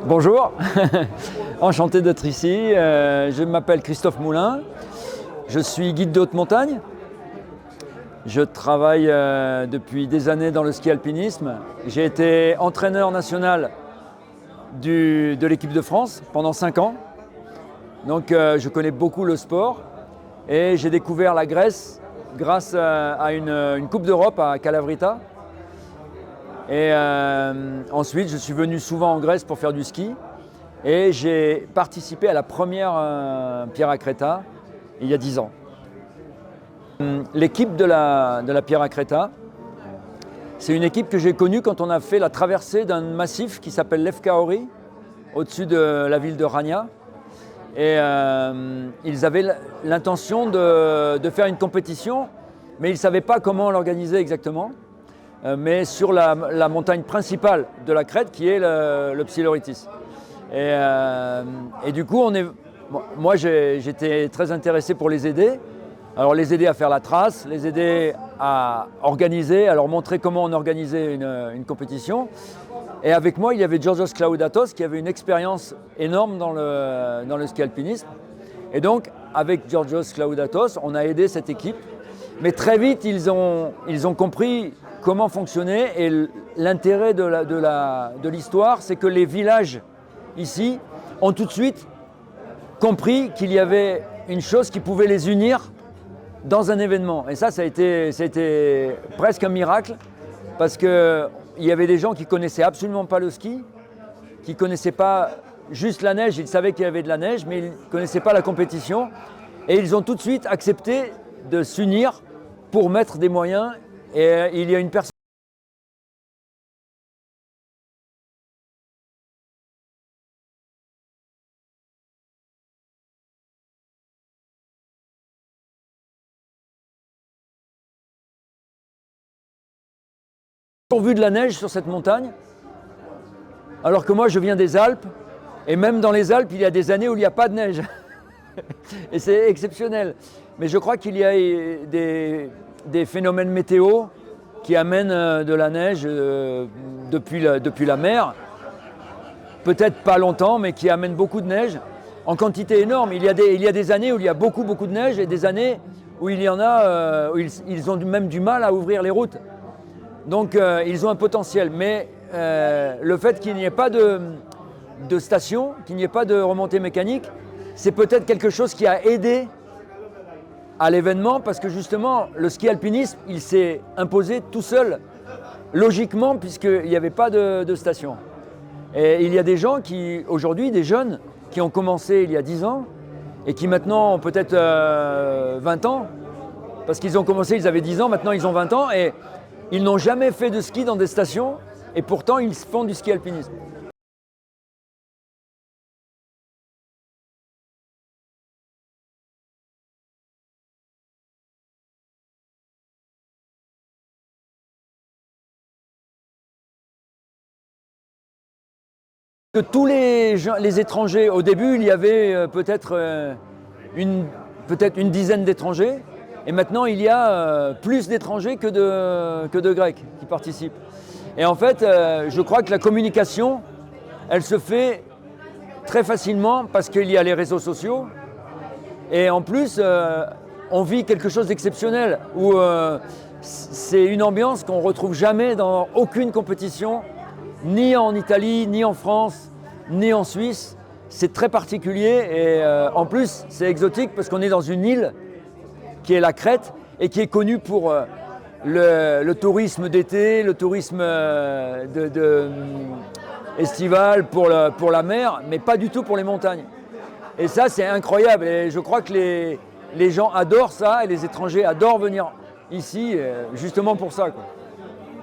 Bonjour, enchanté d'être ici. Je m'appelle Christophe Moulin, je suis guide de haute montagne. Je travaille depuis des années dans le ski alpinisme. J'ai été entraîneur national de l'équipe de France pendant 5 ans. Donc je connais beaucoup le sport et j'ai découvert la Grèce grâce à une Coupe d'Europe à Kalavrita. Et ensuite, je suis venu souvent en Grèce pour faire du ski et j'ai participé à la première Pierre à Creta il y a 10 ans. L'équipe de la Pierre à Creta, c'est une équipe que j'ai connue quand on a fait la traversée d'un massif qui s'appelle Lefkaori, au-dessus de la ville de Rania. Et ils avaient l'intention de faire une compétition, mais ils ne savaient pas comment l'organiser exactement. Mais sur la montagne principale de la Crète qui est le Psiloritis. Et du coup, moi j'étais très intéressé pour les aider. Alors les aider à faire la trace, les aider à organiser, à leur montrer comment on organisait une compétition. Et avec moi, il y avait Georgios Klaudatos qui avait une expérience énorme dans le ski alpinisme. Et donc, avec Georgios Klaudatos, on a aidé cette équipe. Mais très vite, ils ont compris comment fonctionner et l'intérêt de l'histoire, c'est que les villages ici ont tout de suite compris qu'il y avait une chose qui pouvait les unir dans un événement. Et ça a été presque un miracle parce qu'il y avait des gens qui ne connaissaient absolument pas le ski, qui ne connaissaient pas juste la neige, ils savaient qu'il y avait de la neige, mais ils ne connaissaient pas la compétition. Et ils ont tout de suite accepté de s'unir pour mettre des moyens. Et il y a une personne qui a vu de la neige sur cette montagne, alors que moi je viens des Alpes, et même dans les Alpes, il y a des années où il n'y a pas de neige. Et c'est exceptionnel. Mais je crois qu'il y a des phénomènes météo qui amènent de la neige depuis la mer, peut-être pas longtemps, mais qui amènent beaucoup de neige en quantité énorme. Il y a des années où il y a beaucoup de neige et des années où il y en a où ils ont même du mal à ouvrir les routes. Donc ils ont un potentiel, mais le fait qu'il n'y ait pas de station, qu'il n'y ait pas de remontée mécanique, c'est peut-être quelque chose qui a aidé à l'événement parce que justement le ski alpinisme il s'est imposé tout seul, logiquement puisqu'il n'y avait pas de station. Et il y a des gens aujourd'hui, des jeunes, qui ont commencé il y a 10 ans et qui maintenant ont peut-être 20 ans, parce qu'ils ont commencé, ils avaient 10 ans, maintenant ils ont 20 ans et ils n'ont jamais fait de ski dans des stations et pourtant ils font du ski alpinisme. Que tous les étrangers, au début il y avait peut-être une dizaine d'étrangers et maintenant il y a plus d'étrangers que de Grecs qui participent. Et en fait je crois que la communication elle se fait très facilement parce qu'il y a les réseaux sociaux et en plus on vit quelque chose d'exceptionnel où c'est une ambiance qu'on ne retrouve jamais dans aucune compétition, ni en Italie, ni en France, ni en Suisse. C'est très particulier et en plus c'est exotique parce qu'on est dans une île qui est la Crète et qui est connue pour le tourisme d'été, le tourisme estival pour la mer, mais pas du tout pour les montagnes. Et ça c'est incroyable et je crois que les gens adorent ça et les étrangers adorent venir ici justement pour ça, quoi.